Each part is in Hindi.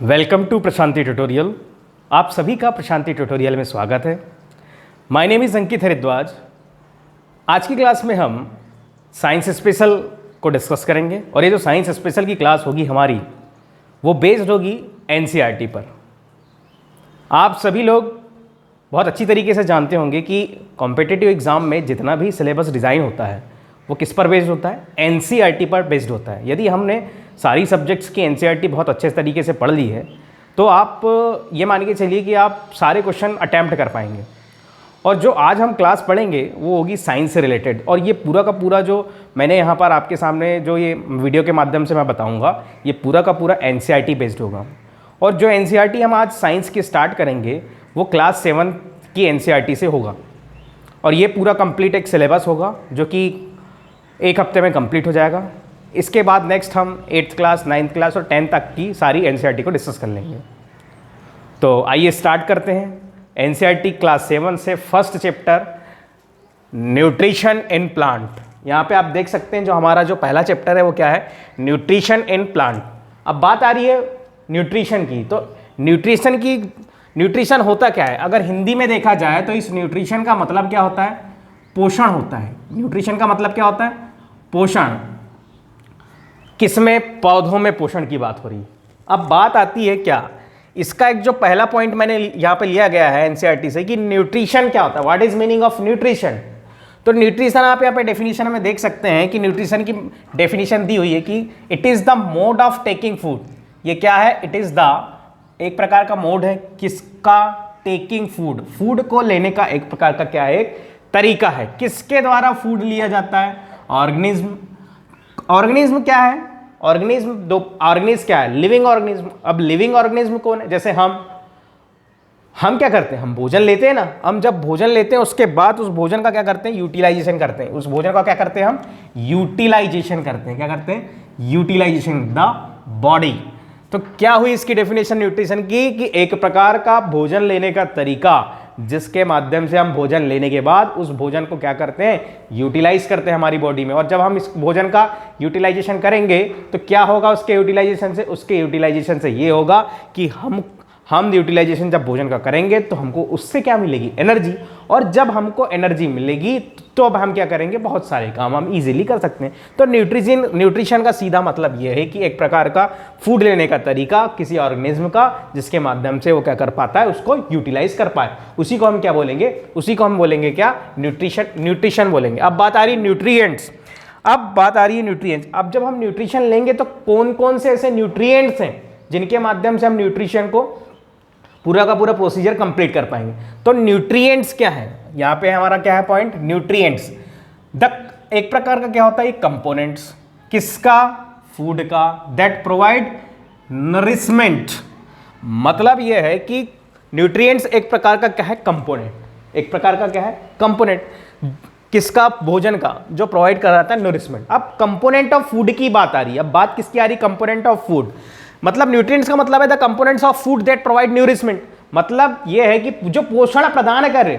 Welcome to Prashanti tutorial. आप सभी का प्रशांति ट्यूटोरियल में स्वागत है। माय नेम इज़ अंकित हरिद्वाज। आज की क्लास में हम साइंस स्पेशल को डिस्कस करेंगे और ये जो साइंस स्पेशल की क्लास होगी हमारी वो बेस्ड होगी एनसीईआरटी पर। आप सभी लोग बहुत अच्छी तरीके से जानते होंगे कि कॉम्पिटिटिव एग्ज़ाम में जितना भी सिलेबस डिज़ाइन होता है वो किस पर बेस्ड होता है, एनसीईआरटी पर बेस्ड होता है। यदि हमने सारी सब्जेक्ट्स की एनसीईआरटी बहुत अच्छे तरीके से पढ़ ली है तो आप ये मान के चलिए कि आप सारे क्वेश्चन अटैम्प्ट कर पाएंगे। और जो आज हम क्लास पढ़ेंगे वो होगी साइंस से रिलेटेड, और ये पूरा का पूरा जो मैंने यहाँ पर आपके सामने जो ये वीडियो के माध्यम से मैं बताऊँगा ये पूरा का पूरा एनसीईआरटी बेस्ड होगा। और जो एनसीईआरटी हम आज साइंस की स्टार्ट करेंगे वो क्लास 7 की एनसीईआरटी से होगा, और ये पूरा कंप्लीट एक सिलेबस होगा जो कि एक हफ्ते में कंप्लीट हो जाएगा। इसके बाद नेक्स्ट हम 8th क्लास, 9th क्लास और 10th तक की सारी एनसीईआरटी को डिस्कस कर लेंगे। तो आइए स्टार्ट करते हैं। एनसीईआरटी क्लास 7 से first chapter nutrition in plant. यहाँ पे आप देख सकते हैं जो हमारा जो पहला चैप्टर है वो क्या है, न्यूट्रिशन इन प्लांट। अब बात आ रही है न्यूट्रिशन की, तो न्यूट्रिशन होता क्या है? अगर हिंदी में देखा जाए तो इस न्यूट्रिशन का मतलब क्या होता है? पोषण होता है। न्यूट्रिशन का मतलब क्या होता है? पोषण। किसमें? पौधों में पोषण की बात हो रही है। अब बात आती है क्या, इसका एक जो पहला पॉइंट मैंने यहाँ पे लिया गया है एनसीईआरटी से कि न्यूट्रिशन क्या होता है, what is meaning of nutrition. तो न्यूट्रिशन आप यहाँ पे डेफिनेशन में देख सकते हैं कि न्यूट्रिशन की डेफिनेशन दी हुई है कि it is the mode of taking food. ये क्या है? इट इज द, एक प्रकार का मोड है किसका? Taking food. फूड को लेने का एक प्रकार का क्या है, एक तरीका है। किसके द्वारा फूड लिया जाता है? ऑर्गेनिज्म। ऑर्गेनिज्म क्या है? ऑर्गेनिज्म दो ऑर्गेनिज्म क्या है? Living organism. अब लिविंग ऑर्गेनिज्म कौन है? जैसे हम क्या करते हैं? हम भोजन लेते हैं ना। हम जब भोजन लेते हैं उसके बाद उस भोजन का क्या करते हैं? यूटिलाइजेशन करते हैं। उस भोजन का क्या करते हैं? हम यूटिलाइजेशन करते हैं। क्या करते हैं? Utilization the body. तो क्या हुई इसकी डेफिनेशन न्यूट्रिशन की कि एक प्रकार का भोजन लेने का तरीका जिसके माध्यम से हम भोजन लेने के बाद उस भोजन को क्या करते हैं? यूटिलाइज करते हैं हमारी बॉडी में। और जब हम इस भोजन का यूटिलाइजेशन करेंगे तो क्या होगा उसके यूटिलाइजेशन से? उसके यूटिलाइजेशन से ये होगा कि हम यूटिलाइजेशन जब भोजन का करेंगे तो हमको उससे क्या मिलेगी? एनर्जी। और जब हमको एनर्जी मिलेगी तो अब हम क्या करेंगे? बहुत सारे काम हम इजीली कर सकते हैं। तो न्यूट्रिशन का सीधा मतलब यह है कि एक प्रकार का फूड लेने का तरीका किसी ऑर्गेनिज्म का जिसके माध्यम से वो क्या कर पाता है? उसको यूटिलाइज कर पाए। उसी को हम क्या बोलेंगे? उसी को हम बोलेंगे क्या? न्यूट्रिशन बोलेंगे। अब बात आ रही है न्यूट्रिएंट्स। अब जब हम न्यूट्रिशन लेंगे तो कौन कौन से ऐसे न्यूट्रिएंट्स हैं जिनके माध्यम से हम न्यूट्रिशन को पूरा का पूरा प्रोसीजर कंप्लीट कर पाएंगे? तो न्यूट्रिएंट्स क्या है? यहां पे हमारा क्या है पॉइंट? न्यूट्रिएंट्स एक प्रकार का क्या होता है? कंपोनेंट्स। किसका? फूड का। That provide nourishment. मतलब यह है कि न्यूट्रिएंट्स एक प्रकार का क्या है? कंपोनेंट। एक प्रकार का क्या है? कंपोनेंट। किसका? भोजन का, जो प्रोवाइड कर रहा था नरिशमेंट। अब कंपोनेंट ऑफ फूड की बात आ रही है। अब बात किसकी आ रही? Component of food. मतलब न्यूट्रिएंट्स का मतलब है the components of food that provide nourishment. मतलब यह है कि जो पोषण प्रदान करे,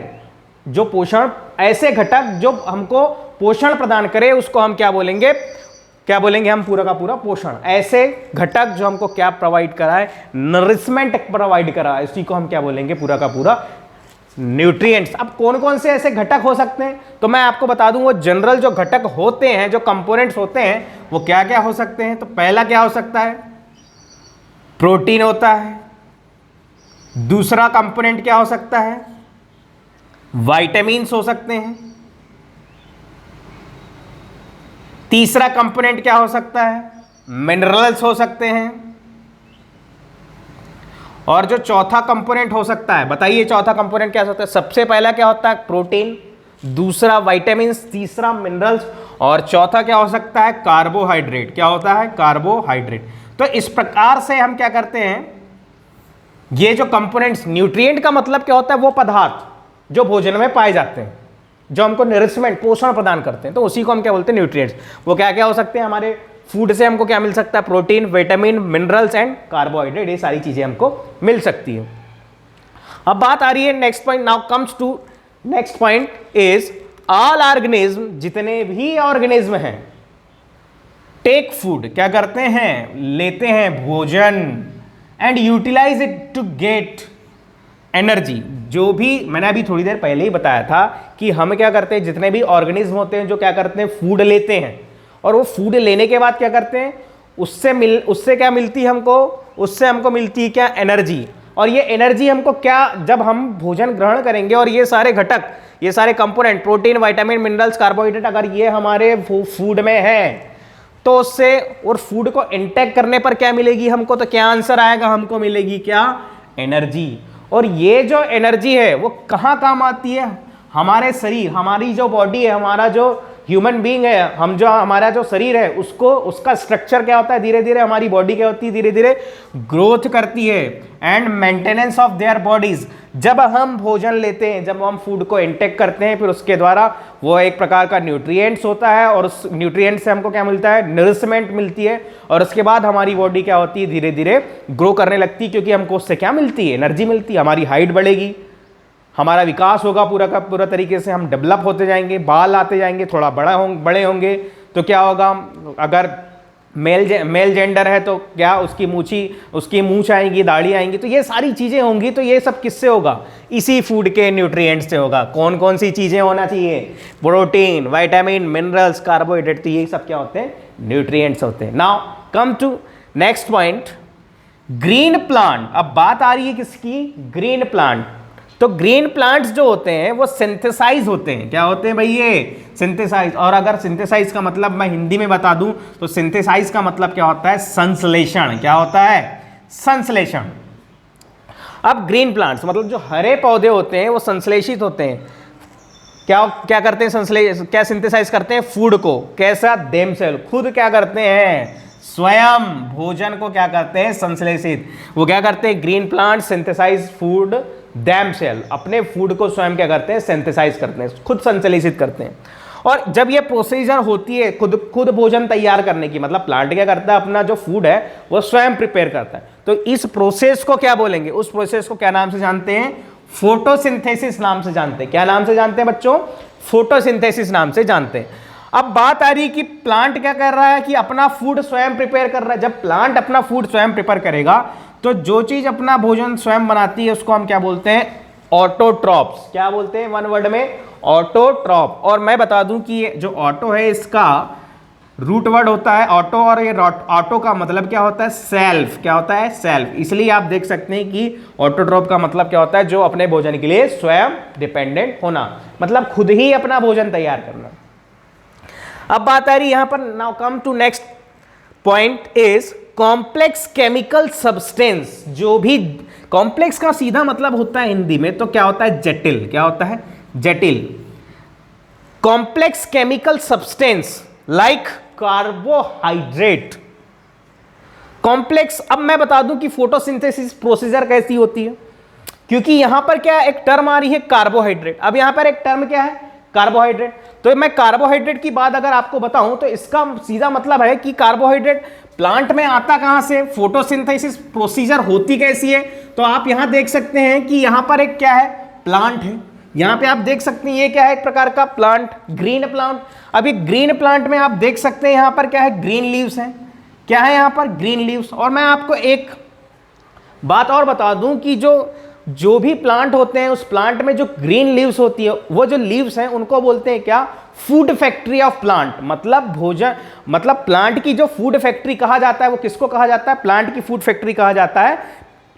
जो पोषण, ऐसे घटक जो हमको पोषण प्रदान करे उसको हम क्या बोलेंगे? क्या बोलेंगे हम? पूरा का पूरा पोषण। ऐसे घटक जो हमको क्या प्रोवाइड कराए? नरिशमेंट प्रोवाइड कराए, उसी को हम क्या बोलेंगे? पूरा का पूरा न्यूट्रिएंट्स। अब कौन कौन से ऐसे घटक हो सकते हैं तो मैं आपको बता दूं। वो जनरल जो घटक होते हैं, जो कंपोनेंट्स होते हैं, वो क्या क्या हो सकते हैं? तो पहला क्या हो सकता है? प्रोटीन होता है। दूसरा कंपोनेंट क्या हो सकता है? विटामिन्स हो सकते हैं। तीसरा कंपोनेंट क्या हो सकता है? मिनरल्स हो सकते हैं। और जो चौथा कंपोनेंट हो सकता है, बताइए चौथा कंपोनेंट क्या हो सकता है? सबसे पहला क्या होता है? प्रोटीन। दूसरा विटामिन्स। तीसरा मिनरल्स। और चौथा क्या हो सकता है? कार्बोहाइड्रेट। क्या होता है? कार्बोहाइड्रेट। तो इस प्रकार से हम क्या करते हैं? ये जो कंपोनेंट्स, न्यूट्रिएंट का मतलब क्या होता है? वो पदार्थ जो भोजन में पाए जाते हैं, जो हमको नरिशमेंट, पोषण प्रदान करते हैं, तो उसी को हम क्या बोलते हैं? न्यूट्रिएंट्स। वो क्या क्या हो सकते हैं? हमारे फूड से हमको क्या मिल सकता है? Protein, vitamin, minerals and carbohydrate. ये सारी चीजें हमको मिल सकती है। अब बात आ रही है next point. Now comes to next point is all organism, जितने भी ऑर्गेनिज्म हैं, टेक फूड, क्या करते हैं? लेते हैं भोजन। And utilize it to get energy. जो भी मैंने अभी थोड़ी देर पहले ही बताया था कि हम क्या करते हैं, जितने भी ऑर्गेनिज्म होते हैं जो क्या करते हैं, फूड लेते हैं, और वो फूड लेने के बाद क्या करते हैं, उससे क्या मिलती है हमको, उससे हमको मिलती है क्या, एनर्जी। और ये एनर्जी हमको क्या, जब हम भोजन ग्रहण करेंगे और ये सारे घटक, ये सारे component, protein, vitamin, minerals, carbohydrate, अगर ये हमारे फूड में है तो उससे, और फूड को इंटेक करने पर क्या मिलेगी हमको, तो क्या आंसर आएगा, हमको मिलेगी क्या, एनर्जी। और ये जो एनर्जी है वो कहाँ काम आती है, हमारे शरीर, हमारी जो बॉडी है, हमारा जो ह्यूमन बीइंग है, हम जो हमारा जो शरीर है उसको, उसका स्ट्रक्चर क्या होता है, धीरे धीरे हमारी बॉडी क्या होती है, धीरे धीरे ग्रोथ करती है and maintenance of their bodies. जब हम भोजन लेते हैं, जब हम फूड को इंटेक करते हैं, फिर उसके द्वारा वो एक प्रकार का न्यूट्रिएंट्स होता है, और उस न्यूट्रिएंट से हमको क्या मिलता है, नरिशमेंट मिलती है, और उसके बाद हमारी बॉडी क्या होती है, धीरे धीरे ग्रो करने लगती है, क्योंकि हमको उससे क्या मिलती है, एनर्जी मिलती है, हमारी हाइट बढ़ेगी, हमारा विकास होगा पूरा का पूरा तरीके से, हम डेवलप होते जाएंगे, बाल आते जाएंगे, थोड़ा बड़े होंगे तो क्या होगा, अगर मेल जेंडर है तो क्या, उसकी मूंछ आएंगी, दाढ़ी आएंगी, तो ये सारी चीज़ें होंगी। तो ये सब किससे होगा, इसी फूड के न्यूट्रिएंट्स से होगा। कौन कौन सी चीज़ें होना चाहिए, प्रोटीन, विटामिन, मिनरल्स, कार्बोहाइड्रेट, तो ये सब क्या होते हैं, न्यूट्रिएंट्स होते हैं। Now come to next point, green plant. अब बात आ रही है किसकी, ग्रीन प्लांट। तो ग्रीन प्लांट्स जो होते हैं वो सिंथेसाइज होते हैं, क्या होते हैं भाई, ये सिंथेसाइज। और अगर सिंथेसाइज का मतलब मैं हिंदी में बता दूं तो सिंथेसाइज का मतलब क्या होता है, संश्लेषण। क्या होता है, संश्लेषण। अब ग्रीन प्लांट्स मतलब जो हरे पौधे होते हैं वो संश्लेषित होते हैं, क्या करते हैं, क्या सिंथेसाइज करते हैं, फूड को। कैसा, देमसेल्फ, खुद क्या करते हैं, स्वयं भोजन को क्या करते हैं, संश्लेषित। वो क्या करते हैं, green plant synthesize food themselves, अपने फूड को स्वयं क्या करते हैं, सिंथेसाइज करते हैं, खुद संश्लेषित करते हैं। और जब ये प्रोसीजर होती है खुद भोजन तैयार करने की, मतलब प्लांट क्या करता है, अपना जो फूड है वो स्वयं प्रिपेयर करता है, तो इस प्रोसेस को क्या बोलेंगे, उस प्रोसेस को क्या नाम से जानते हैं, फोटोसिंथेसिस नाम से जानते हैं। क्या नाम से जानते हैं बच्चों, फोटोसिंथेसिस नाम से जानते हैं। अब बात आ रही है कि प्लांट क्या कर रहा है, कि अपना फूड स्वयं प्रिपेयर कर रहा है। जब प्लांट अपना फूड स्वयं प्रिपेयर करेगा तो जो चीज अपना भोजन स्वयं बनाती है उसको हम क्या बोलते हैं, ऑटोट्रॉप्स। क्या बोलते हैं, वन वर्ड में, ऑटोट्रॉप। और मैं बता दूं कि ये जो ऑटो है इसका रूट वर्ड होता है ऑटो, और ये ऑटो का मतलब क्या होता है, सेल्फ। क्या होता है, सेल्फ। इसलिए आप देख सकते हैं कि ऑटोट्रॉप का मतलब क्या होता है, जो अपने भोजन के लिए स्वयं डिपेंडेंट होना, मतलब खुद ही अपना भोजन तैयार करना। अब बात आ रही यहां पर, now come to next point is complex chemical substance. जो भी कॉम्प्लेक्स का सीधा मतलब होता है हिंदी में तो क्या होता है, जटिल। क्या होता है, जटिल। Complex chemical substance like carbohydrate, complex. अब मैं बता दूं कि फोटोसिंथेसिस प्रोसीजर कैसी होती है, क्योंकि यहां पर क्या एक टर्म आ रही है कार्बोहाइड्रेट। अब यहां पर एक टर्म क्या है, कार्बोहाइड्रेट। तो मैं कार्बोहाइड्रेट की बात अगर आपको बताऊं तो इसका सीधा मतलब है कि कार्बोहाइड्रेट प्लांट में आता कहां से, फोटोसिंथेसिस प्रोसीजर होती कैसी है। तो आप यहां देख सकते हैं कि यहां पर एक क्या है, प्लांट है। यहां पे आप देख सकते हैं ये क्या है, एक प्रकार का प्लांट, ग्रीन प्लांट। अभी ग्रीन प्लांट में आप देख सकते हैं यहां पर क्या है, ग्रीन लीव्स हैं। क्या है यहां पर, ग्रीन लीव्स। और मैं आपको एक बात और बता दूं कि जो भी प्लांट होते हैं उस प्लांट में जो ग्रीन लीव्स होती है, वो जो लीव्स हैं उनको बोलते हैं क्या, फूड फैक्ट्री ऑफ प्लांट। मतलब भोजन, मतलब प्लांट की जो फूड फैक्ट्री कहा जाता है वो किसको कहा जाता है, प्लांट की फूड फैक्ट्री कहा जाता है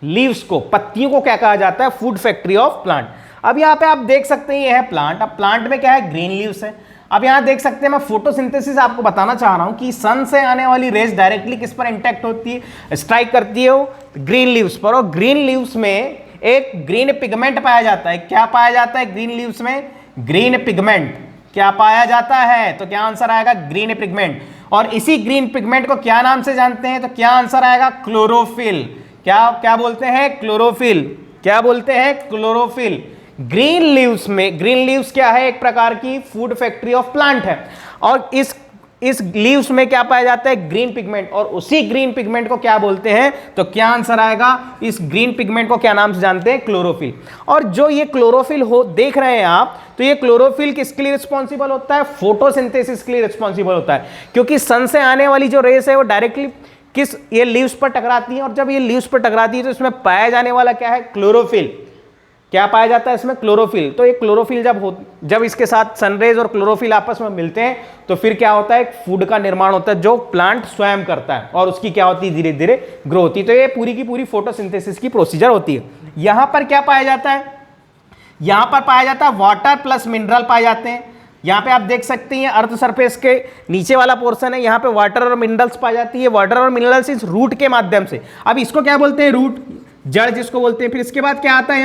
लीव्स को, पत्तियों को क्या कहा जाता है, फूड फैक्ट्री ऑफ प्लांट। अब यहाँ पे आप देख सकते हैं ये है प्लांट। अब प्लांट में क्या है, ग्रीन लीव्स है। अब यहाँ देख सकते हैं, मैं फोटोसिंथेसिस आपको बताना चाह रहा हूं कि सन से आने वाली रेज डायरेक्टली किस पर इंटैक्ट होती है, स्ट्राइक करती है वो ग्रीन लीव्स पर। और ग्रीन लीव्स में एक ग्रीन पिगमेंट पाया जाता है। क्या पाया जाता है ग्रीन लीव्स में, ग्रीन पिगमेंट। क्या पाया जाता है, तो क्या आंसर आएगा, ग्रीन पिगमेंट। और इसी ग्रीन पिगमेंट को क्या नाम से जानते हैं, तो क्या आंसर आएगा, क्लोरोफिल। क्या बोलते हैं, क्लोरोफिल। क्या बोलते हैं, क्लोरोफिल। ग्रीन लीव्स में, ग्रीन लीव्स क्या है, एक प्रकार की फूड फैक्ट्री ऑफ प्लांट है। और इस लीव्स में क्या पाया जाता है, ग्रीन पिगमेंट। और उसी ग्रीन पिगमेंट को क्या बोलते हैं, तो क्या आंसर आएगा, इस ग्रीन पिगमेंट को क्या नाम से जानते हैं, क्लोरोफिल। और जो ये क्लोरोफिल हो देख रहे हैं आप, तो ये क्लोरोफिल किसके लिए रिस्पॉन्सिबल होता है, फोटोसिंथेसिस के लिए रिस्पॉन्सिबल होता है। क्योंकि सन से आने वाली जो रेस है वो डायरेक्टली किस, ये लीव्स पर टकराती हैं, और जब ये लीव्स पर टकराती है तो इसमें पाया जाने वाला क्या है, क्लोरोफिल। क्या पाया जाता है इसमें, क्लोरोफिल। तो ये क्लोरोफिल जब इसके साथ सनरेज और क्लोरोफिल आपस में मिलते हैं तो फिर क्या होता है, एक फूड का निर्माण होता है जो प्लांट स्वयं करता है, और उसकी क्या होती है, धीरे धीरे ग्रो होती है। तो ये पूरी की पूरी फोटोसिंथेसिस की प्रोसीजर होती है। यहां पर क्या पाया जाता है, यहां पर पाया जाता है वाटर प्लस मिनरल पाए जाते हैं। यहाँ पे आप देख सकते हैं अर्थ सरफेस के नीचे वाला पोर्शन है, यहाँ पे वाटर और मिनरल्स पाई जाती है। वाटर और मिनरल्स इस रूट के माध्यम से, अब इसको क्या बोलते हैं, रूट, जड़ जिसको बोलते हैं। फिर इसके बाद क्या आता है,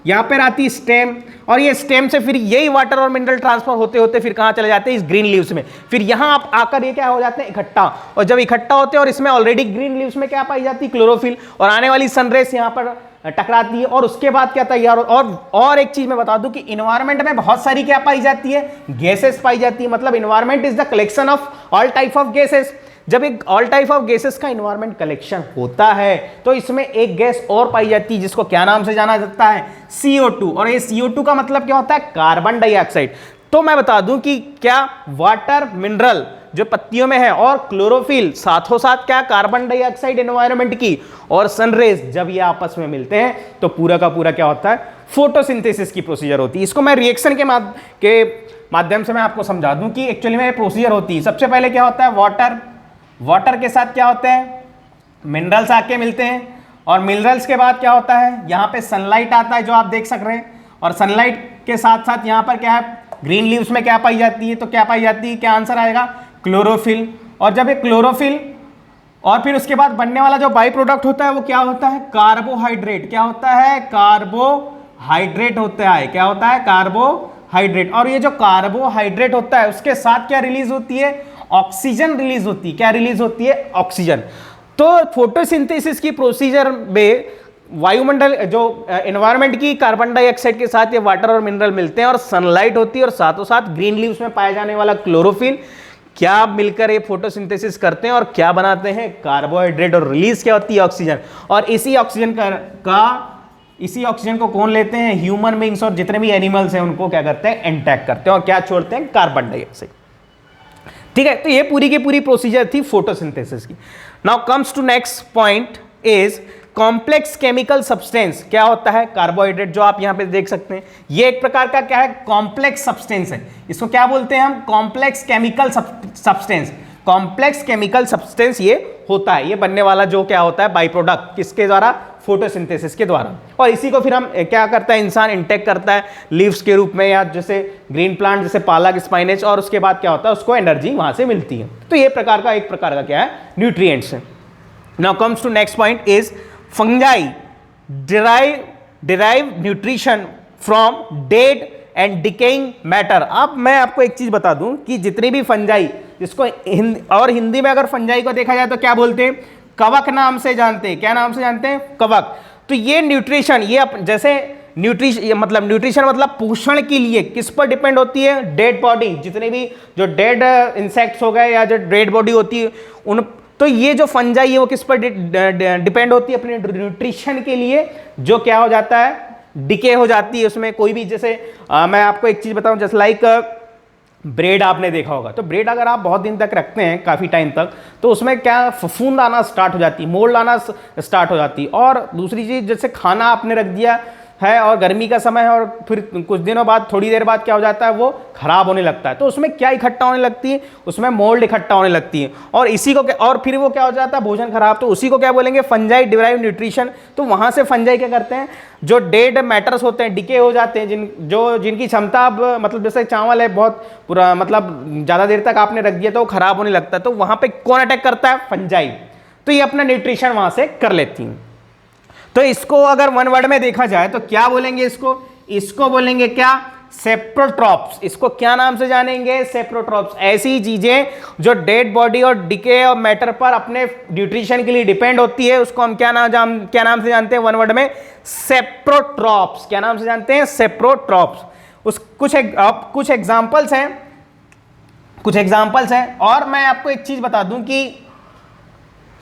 यहाँ पर आती है स्टेम, और ये स्टेम से फिर यही वाटर और मिनरल ट्रांसफर होते होते फिर कहाँ चले जाते हैं, इस ग्रीन लीव्स में। फिर यहाँ आप आकर ये क्या हो जाते हैं, इकट्ठा, और जब इकट्ठा होते हैं और इसमें ऑलरेडी ग्रीन लीव्स में क्या पाई जाती है, क्लोरोफिल, और आने वाली सनरेज यहाँ पर टकराती है, और उसके बाद क्या तैयार हो। और एक चीज मैं बता दूं कि इन्वायरमेंट में बहुत सारी क्या पाई जाती है, गैसेस पाई जाती है। मतलब environment is the collection of all type of gases. जब एक ऑल टाइप ऑफ गैसेस का इन्वायरमेंट कलेक्शन होता है तो इसमें एक गैस और पाई जाती है जिसको क्या नाम से जाना जाता है, CO2। और ये CO2 का मतलब क्या होता है, कार्बन डाइऑक्साइड। तो मैं बता दूं कि क्या वाटर, मिनरल जो पत्तियों में है, और क्लोरोफिल साथों साथ क्या, कार्बन डाइऑक्साइड एनवायरनमेंट की, और सनरेज, जब ये आपस में मिलते हैं तो पूरा का पूरा क्या होता है, फोटोसिंथेसिस की प्रोसीजर होती है। इसको मैं रिएक्शन के माध्यम से मैं आपको समझा दूं कि एक्चुअली में प्रोसीजर होती है। सबसे पहले क्या होता है, वाटर के साथ क्या होते हैं, मिनरल्स आके मिलते हैं, और मिनरल्स के बाद क्या होता है, यहाँ पे सनलाइट आता है जो आप देख सक रहे हैं, और सनलाइट के साथ साथ यहाँ पर क्या है, ग्रीन लीव्स में क्या पाई जाती है, तो क्या पाई जाती है, क्या आंसर आएगा, क्लोरोफिल। और जब ये क्लोरोफिल, और फिर उसके बाद बनने वाला जो बाई प्रोडक्ट होता है वो क्या होता है, कार्बोहाइड्रेट। क्या होता है, कार्बोहाइड्रेट होता है। क्या होता है, कार्बोहाइड्रेट। और ये जो कार्बोहाइड्रेट होता है उसके साथ क्या रिलीज होती है, ऑक्सीजन रिलीज होती है। क्या रिलीज होती है, ऑक्सीजन। तो फोटोसिंथेसिस की प्रोसीजर में वायुमंडल, जो एनवायरनमेंट की कार्बन डाइऑक्साइड के साथ ये वाटर और मिनरल मिलते हैं, और सनलाइट होती है, और साथों साथ ग्रीन लीव्स में पाया जाने वाला क्लोरोफिल, क्या मिलकर ये फोटोसिंथेसिस करते हैं और क्या बनाते हैं, कार्बोहाइड्रेट, और रिलीज क्या होती है, ऑक्सीजन। और इसी ऑक्सीजन को कौन लेते हैं, ह्यूमन बींग्स, और जितने भी एनिमल्स हैं उनको क्या करते हैं, इंटैक्ट करते हैं, और क्या छोड़ते हैं, कार्बन डाइऑक्साइड। ठीक है, तो ये पूरी की पूरी प्रोसीजर थी फोटोसिंथेसिस की। Now comes to next point is complex chemical substance. क्या होता है, कार्बोहाइड्रेट जो आप यहां पे देख सकते हैं, ये एक प्रकार का क्या है, कॉम्प्लेक्स सब्सटेंस है। इसको क्या बोलते हैं हम, complex chemical substance. Complex chemical substance ये होता है, ये बनने वाला जो क्या होता है, बाई प्रोडक्ट, किसके द्वारा, फोटोसिंथेसिस के द्वारा। और इसी को फिर हम क्या करता है, इंसान इंटेक करता है लीव्स के रूप में, या जैसे ग्रीन प्लांट जैसे पालक, स्पाइनेच, और उसके बाद क्या होता है, उसको एनर्जी वहां से मिलती है। तो ये प्रकार का, एक प्रकार का क्या है, न्यूट्रिएंट्स है। Now comes to next point is fungi derive nutrition from dead and decaying matter. अब मैं आपको एक चीज बता दूं कि जितनी भी फंजाई, जिसको हिंदी में अगर फंजाई को देखा जाए तो क्या बोलते हैं, कवक नाम से जानते हैं। क्या नाम से जानते हैं, कवक। तो ये न्यूट्रिशन, ये जैसे न्यूट्रिशन मतलब पोषण के लिए किस पर डिपेंड होती है, डेड बॉडी, जितने भी जो डेड इंसेक्ट्स हो गए या जो डेड बॉडी होती है उन, तो ये जो फंजाई है वो किस पर डिपेंड होती है, अपने न्यूट्रिशन के लिए, जो क्या हो जाता है, डिके हो जाती है उसमें। कोई भी जैसे मैं आपको एक चीज बताऊं, जैसे लाइक ब्रेड आपने देखा होगा, तो ब्रेड अगर आप बहुत दिन तक रखते हैं, काफ़ी टाइम तक, तो उसमें क्या फफूंद आना स्टार्ट हो जाती है, मोल्ड आना स्टार्ट हो जाती है। और दूसरी चीज़, जैसे खाना आपने रख दिया है और गर्मी का समय है, और फिर कुछ दिनों बाद, थोड़ी देर बाद क्या हो जाता है, वो खराब होने लगता है। तो उसमें क्या इकट्ठा होने लगती है, उसमें मोल्ड इकट्ठा होने लगती है, और इसी को और फिर वो क्या हो जाता है, भोजन खराब। तो उसी को क्या बोलेंगे, फंजाई डिराइव न्यूट्रिशन। तो वहां से फंजाई क्या करते हैं, जो डेड मैटर्स होते हैं, डिके हो जाते हैं, जिनकी क्षमता अब, मतलब जैसे चावल है बहुत पूरा, मतलब ज़्यादा देर तक आपने रख दिया तो वो खराब होने लगता है, तो वहां पर कौन अटैक करता है, फंजाई। तो ये अपना न्यूट्रिशन वहां से कर लेती हैं। तो इसको अगर वन वर्ड में देखा जाए तो क्या बोलेंगे, इसको बोलेंगे क्या, सेप्रोट्रॉप्स। इसको क्या नाम से जानेंगे, सेप्रोट्रॉप्स। ऐसी चीजें जो डेड बॉडी और डिके और मैटर पर अपने न्यूट्रिशन के लिए डिपेंड होती है, उसको हम क्या नाम से जानते हैं, वन वर्ड में, सेप्रोट्रॉप्स। क्या नाम से जानते हैं, सेप्रोट्रॉप्स। कुछ एग्जांपल्स हैं। और मैं आपको एक चीज बता दूं कि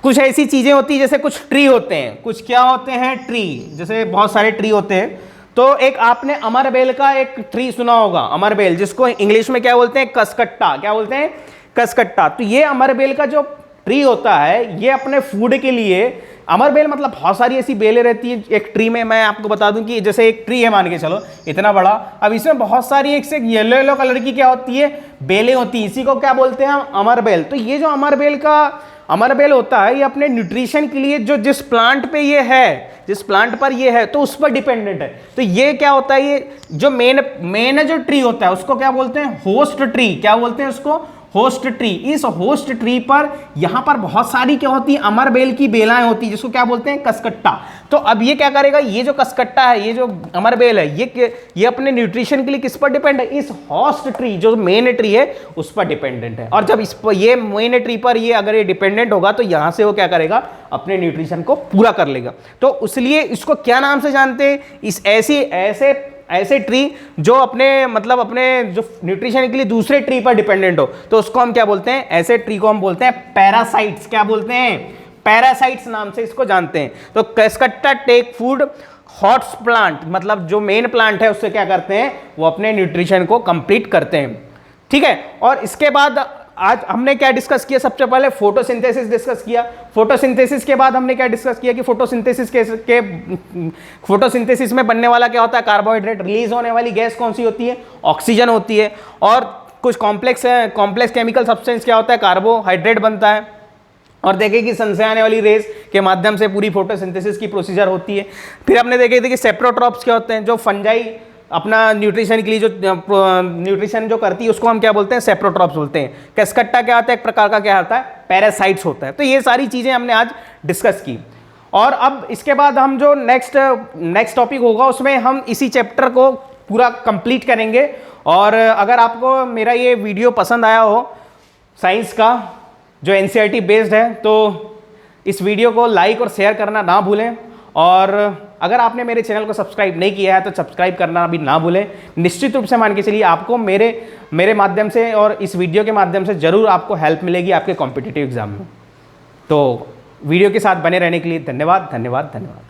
कुछ ऐसी चीजें होती है, जैसे कुछ ट्री होते हैं, कुछ क्या होते हैं, ट्री, जैसे बहुत सारे ट्री होते हैं। तो एक आपने अमरबेल का एक ट्री सुना होगा, अमरबेल, जिसको इंग्लिश में क्या बोलते हैं, कसकट्टा। क्या बोलते हैं, कसकट्टा। तो ये अमरबेल का जो ट्री होता है ये अपने फूड के लिए, अमर बेल मतलब बहुत सारी ऐसी बेलें रहती है एक ट्री में। मैं आपको बता दूं कि जैसे एक ट्री है मान के चलो इतना बड़ा, अब इसमें बहुत सारी एक से येलो येलो कलर की क्या होती है बेलें होती है, इसी को क्या बोलते हैं हम अमर बेल। तो ये जो अमर बेल होता है ये अपने न्यूट्रिशन के लिए जो जिस प्लांट पे ये है, जिस प्लांट पर ये है तो उस पर डिपेंडेंट है। तो ये क्या होता है, ये जो मेन जो ट्री होता है उसको क्या बोलते हैं होस्ट ट्री। क्या बोलते हैं उसको होस्ट ट्री। इस होस्ट ट्री पर यहां पर बहुत सारी क्या होती है अमर बेल की बेलाएं होती है जिसको क्या बोलते हैं कसकट्टा। तो अब ये क्या करेगा, ये जो कसकट्टा है ये जो अमर बेल है ये अपने न्यूट्रिशन के लिए किस पर डिपेंड है, इस होस्ट ट्री जो मेन ट्री है उस पर डिपेंडेंट है। और जब इस पर ये मेन ट्री पर ये अगर ये डिपेंडेंट होगा तो यहां से वो क्या करेगा अपने न्यूट्रिशन को पूरा कर लेगा। तो इसलिए इसको क्या नाम से जानते हैं, इस ऐसे ट्री जो अपने मतलब अपने जो न्यूट्रिशन के लिए दूसरे ट्री पर डिपेंडेंट हो तो उसको हम क्या बोलते हैं, ऐसे ट्री को हम बोलते हैं पैरासाइट्स। क्या बोलते हैं, पैरासाइट्स नाम से इसको जानते हैं। तो cuscuta take food hosts plant मतलब जो मेन प्लांट है उससे क्या करते हैं वो अपने न्यूट्रिशन को कंप्लीट करते हैं। ठीक है, और इसके बाद आज हमने क्या डिस्कस किया, सबसे पहले फोटोसिंथेसिस डिस्कस किया। फोटोसिंथेसिस के बाद हमने क्या डिस्कस किया कि फोटोसिंथेसिस में बनने वाला क्या होता है कार्बोहाइड्रेट, रिलीज होने वाली गैस कौन सी होती है ऑक्सीजन होती है, और कुछ कॉम्प्लेक्स केमिकल सब्सटेंस क्या होता है कार्बोहाइड्रेट बनता है। और देखे कि सन से आने वाली रेज के माध्यम से पूरी फोटोसिंथेसिस की प्रोसीजर होती है। फिर हमने देखे थे कि सेप्रोट्रॉप्स क्या होते हैं, जो फंजाई अपना न्यूट्रिशन के लिए जो न्यूट्रिशन जो करती है उसको हम क्या बोलते हैं सेप्रोट्रॉप्स बोलते हैं। कसकट्टा क्या होता है एक प्रकार का क्या होता है पैरासाइट्स होता है। तो ये सारी चीजें हमने आज डिस्कस की। और अब इसके बाद हम जो नेक्स्ट टॉपिक होगा उसमें हम इसी चैप्टर को पूरा कंप्लीट करेंगे। और अगर आपको मेरा ये वीडियो पसंद आया हो साइंस का जो एनसीईआरटी बेस्ड है तो इस वीडियो को लाइक और शेयर करना ना भूलें। और अगर आपने मेरे चैनल को सब्सक्राइब नहीं किया है तो सब्सक्राइब करना भी ना भूलें। निश्चित रूप से मान के चलिए आपको मेरे माध्यम से और इस वीडियो के माध्यम से ज़रूर आपको हेल्प मिलेगी आपके कॉम्पिटिटिव एग्जाम में। तो वीडियो के साथ बने रहने के लिए धन्यवाद धन्यवाद धन्यवाद।